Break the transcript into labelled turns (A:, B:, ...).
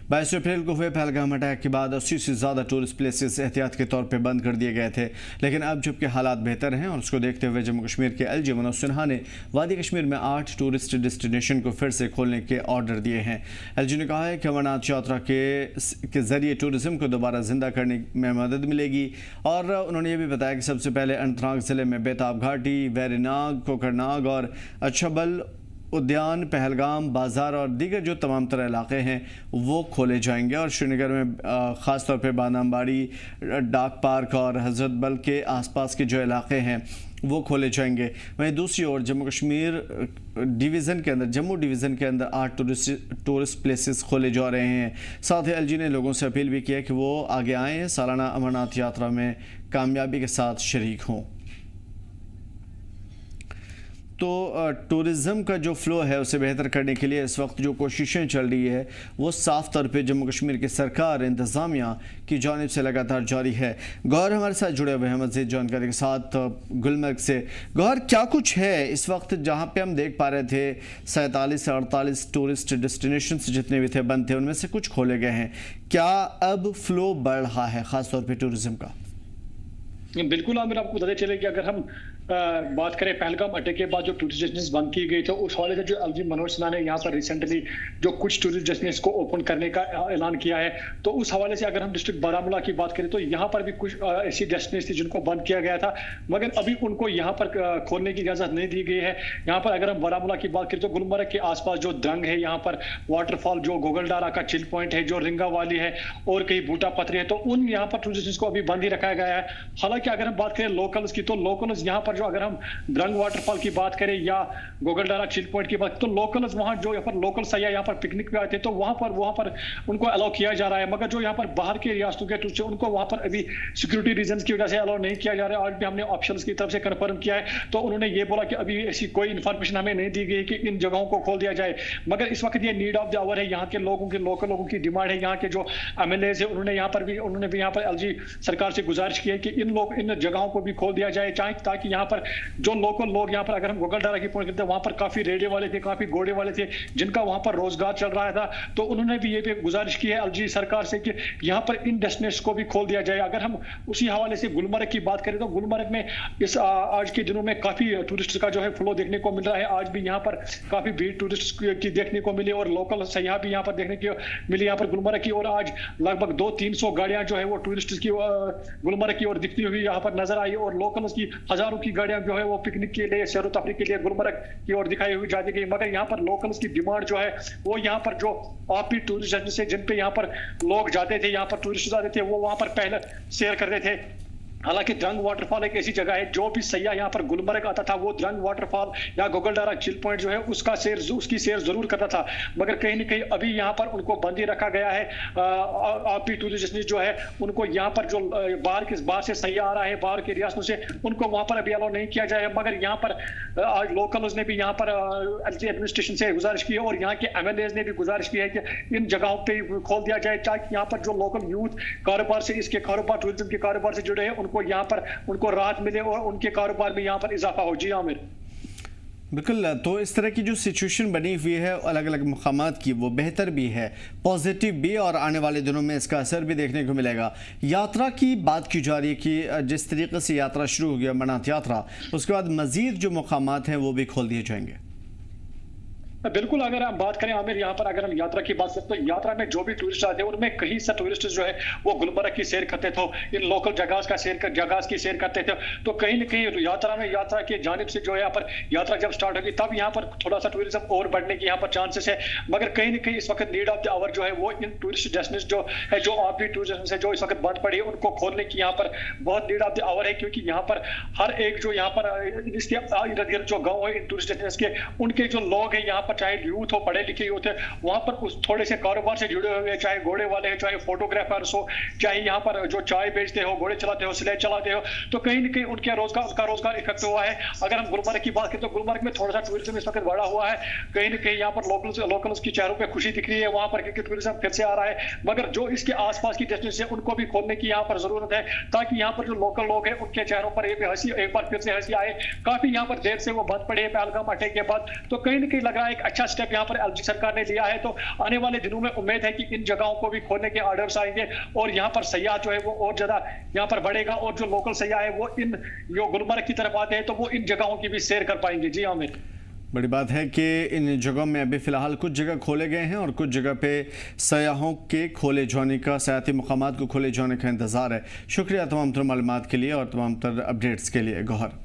A: 22 अप्रैल को हुए पहलगाम अटैक के बाद 80 से ज़्यादा टूरिस्ट प्लेसेस एहतियात के तौर पे बंद कर दिए गए थे, लेकिन अब जबकि हालात बेहतर हैं और उसको देखते हुए जम्मू कश्मीर के एलजी मनोज सिन्हा ने वादी कश्मीर में 8 टूरिस्ट डेस्टिनेशन को फिर से खोलने के ऑर्डर दिए हैं। एलजी ने कहा है कि अमरनाथ यात्रा के जरिए टूरिज्म को दोबारा जिंदा करने में मदद मिलेगी और उन्होंने ये भी बताया कि सबसे पहले अनंतनाग ज़िले में बेताब घाटी, वैरीनाग, कोकरनाग और अछबल उद्यान, पहलगाम, बाज़ार और दीगर जो तमाम तरह इलाके हैं वो खोले जाएंगे और श्रीनगर में ख़ास तौर पे बादामबाड़ी, डाक पार्क और हज़रत बल के आसपास के जो इलाके हैं वो खोले जाएंगे। वहीं दूसरी ओर जम्मू कश्मीर डिवीज़न के अंदर, जम्मू डिवीज़न के अंदर 8 टूरिस्ट प्लेसेस खोले जा रहे हैं। साथ ही एलजी ने लोगों से अपील भी की है कि वो आगे आएँ, सालाना अमरनाथ यात्रा में कामयाबी के साथ शरीक हों। तो टूरिज़्म का जो फ़्लो है उसे बेहतर करने के लिए इस वक्त जो कोशिशें चल रही है वो साफ़ तौर पे जम्मू कश्मीर की सरकार, इंतज़ामिया की जानिब से लगातार जारी है। गौर हमारे साथ जुड़े हुए हैं मज़ीद जानकारी के साथ गुलमर्ग से। गौर, क्या कुछ है इस वक्त जहाँ पे हम देख पा रहे थे 47 से 48 टूरिस्ट डेस्टिनेशन जितने भी थे बंद थे, उनमें से कुछ खोले गए हैं, क्या अब फ़्लो बढ़ रहा है ख़ास तौर पर टूरिज़्म का?
B: बिल्कुल आमिर, आपको बताते चले कि अगर हम बात करें पहलगाम अटैक के बाद जो टूरिस्ट डेस्टिनेशन बंद की गई तो उस हवाले से जो एलजी मनोज सिन्हा ने यहाँ पर रिसेंटली जो कुछ टूरिस्ट डेस्टिनेशन को ओपन करने का ऐलान किया है, तो उस हवाले से अगर हम डिस्ट्रिक्ट बारामूला की बात करें तो यहाँ पर भी कुछ ऐसी डेस्टिनेशन थी जिनको बंद किया गया था, मगर अभी उनको यहाँ पर खोलने की इजाजत नहीं दी गई है। यहाँ पर अगर हम बारामूला की बात करें तो गुलमर्ग के आसपास जो द्रंग है, यहाँ पर वाटरफॉल, जो गोगलडारा का चिल पॉइंट है, जो रिंगा वाली है और कहीं बूटा पथरी है, तो उन यहाँ पर टूरिस्ट डेस्टिनेशन को अभी बंद ही रखा गया है। हालांकि अगर हम बात करें लोकल्स की तो लोकल्स यहाँ पर जो अगर हम द्रंग वाटरफॉल की बात करें या गोगलडारा चिल पॉइंट की बात, तो लोकल्स वहां जो यहाँ पर लोकल सयाह यहाँ पर पिकनिक पे आते हैं तो वहां पर उनको अलाउ किया जा रहा है, मगर जो यहाँ पर बाहर के रियासतों के टूरिस्ट उनको वहां पर अभी सिक्योरिटी रीजन की वजह से अलाउ नहीं किया जा रहा है। आज भी हमने ऑफिशियल्स की तरफ से कंफर्म किया है तो उन्होंने ये बोला कि अभी ऐसी कोई इन्फॉर्मेशन हमें नहीं दी गई कि इन जगहों को खोल दिया जाए, मगर इस वक्त ये नीड ऑफ द आवर है। यहाँ के लोगों की, लोकल लोगों की डिमांड है। यहाँ के जो MLA है उन्होंने भी यहाँ पर एलजी सरकार से गुजारिश की है कि इन जगहों को भी खोल दिया जाए, ताकि यहाँ पर जो लोकल लोग, यहाँ पर अगर हम गोगलडारा की पॉइंट करते हैं वहां पर काफी रेडे वाले थे, काफी घोड़े वाले थे जिनका वहां पर रोजगार चल रहा था, तो उन्होंने भी ये भी गुजारिश की है एलजी सरकार से कि यहाँ पर इन डेस्टिनेशन को भी खोल दिया जाए। अगर हम उसी हवाले से गुलमर्ग की बात करें तो गुलमर्ग में इस आज के दिनों में काफी टूरिस्ट का जो है फ्लो देखने को मिल रहा है। आज भी यहाँ पर काफी भीड़ टूरिस्ट की देखने को मिली और लोकल सयाह भी यहाँ पर देखने को मिली यहाँ पर गुलमर्ग की, और आज लगभग 200-300 गाड़ियां जो है वो टूरिस्ट की गुलमर्ग की ओर दिखती हुई यहाँ पर नजर आई, और लोकल्स की हजारों की गाड़ियां जो है वो पिकनिक के लिए, सैर तफरी के लिए गुलमर्ग की ओर दिखाई हुई जाती गई। मगर यहाँ पर लोकल्स की डिमांड जो है वो यहाँ पर जो ऑफ टूरिस्ट से जिन पे यहाँ पर लोग जाते थे, यहाँ पर टूरिस्ट जाते थे, वो वहां पर पहले सैर करते थे। हालांकि द्रंग वाटरफॉल एक ऐसी जगह है जो भी सयाह यहाँ पर गुलमर्ग आता था वो द्रंग वाटरफॉल या गोगलडारा चिल पॉइंट जो है उसकी सैर जरूर करता था, मगर कहीं न कहीं अभी यहाँ पर उनको बंद ही रखा गया है। आप टूरिस्ट जो है उनको यहाँ पर जो बाहर से सयाह आ रहा है, बाहर के रियासतों से, उनको वहां पर अभी अलाउ नहीं किया जाए। मगर यहाँ पर आज लोकल्स ने भी यहाँ पर एलजी एडमिनिस्ट्रेशन से गुजारिश की है और यहाँ के MLAs ने भी गुजारिश की है कि इन जगहों पर खोल दिया जाए, ताकि यहाँ पर जो लोकल यूथ कारोबार से, इसके कारोबार, टूरिज्म के कारोबार से जुड़े हैं, उनको यहाँ पर उनको राहत मिले और उनके कारोबार में यहाँ पर इजाफा हो। जी आमिर,
A: बिल्कुल। तो इस तरह की जो सिचुएशन बनी हुई है अलग अलग मकामात की, वो बेहतर भी है, पॉजिटिव भी, और आने वाले दिनों में इसका असर भी देखने को मिलेगा। यात्रा की बात की जा रही है कि जिस तरीके से यात्रा शुरू हो गई अमरनाथ यात्रा, उसके बाद मजीद जो मकामात हैं वो भी खोल दिए जाएंगे।
B: बिल्कुल, अगर हम बात करें आमिर, यहाँ पर अगर हम यात्रा की बात करें तो यात्रा में जो भी टूरिस्ट आते हैं उनमें कहीं से टूरिस्ट जो है वो गुलमर्ग की सैर करते थे, इन लोकल जगह की सैर करते थे, तो कहीं न कहीं यात्रा के जानिब से जो है यहाँ पर यात्रा जब स्टार्ट होगी तब यहाँ पर थोड़ा सा टूरिज्म और बढ़ने की यहाँ पर चांसेस है। मगर कहीं न कहीं इस वक्त नीड ऑफ द आवर जो है वो इन टूरिस्ट डेस्टिनेशन जो है, जो आप भी टूरिज्म से जो इस वक्त बंद पड़ी है, उनको खोलने की यहाँ पर बहुत नीड ऑफ द आवर है, क्योंकि यहाँ पर हर एक जो यहाँ पर इसके इर्द गिर्द जो गाँव है इन टूरिस्ट डेस्टिनेशन के, उनके जो लोग हैं यहाँ पर, चाहे यूथ हो, पढ़े लिखे यूथ है, वहां पर उस थोड़े से कारोबार से जुड़े हुए, चाहे घोड़े वाले हैं, चाहे फोटोग्राफर्स हो, चाहे यहाँ पर जो चाय बेचते हो, घोड़े चलाते हो, स्लेज चलाते हो, तो कहीं न कहीं उनका रोजगार इफेक्ट हुआ है। अगर हम गुलमर्ग की बात करें तो गुलमर्ग में थोड़ा सा टूरिज्म इस वक्त बढ़ा हुआ है, कहीं न कहीं यहाँ पर लोकल्स की चेहरों पर खुशी दिख रही है वहां पर, क्योंकि टूरिज्म फिर से आ रहा है। मगर जो इसके आसपास की डेस्टिनेशन है उनको भी खोलने की यहाँ पर जरूरत है, ताकि यहाँ पर जो लोकल लोग हैं उनके चेहरों पर एक बार फिर से हंसी आए। काफी यहाँ पर देर से वो बंद पड़े हैं पहलगाम अटैक के बाद, तो कहीं न कहीं लग रहा है एक अच्छा स्टेप यहाँ पर एलजी सरकार ने लिया है। तो आने वाले दिनों में उम्मीद है कि इन जगहों को भी खोलने के ऑर्डर्स आएंगे और यहाँ पर सयाह जो है वो और ज्यादा यहाँ पर बढ़ेगा और जो लोकल सयाह है वो इन जो गुलमर्ग की तरफ आते हैं तो वो इन जगहों की भी सैर कर पाएंगे। जी आमिर,
A: बड़ी बात है कि इन जगहों में अभी फ़िलहाल कुछ जगह खोले गए हैं और कुछ जगह पे सयाहों के खोले जाने का, सयाती मकामात को खोले जाने का इंतज़ार है। शुक्रिया तमाम तर मालूमात के लिए और तमाम तर अपडेट्स के लिए गौहर।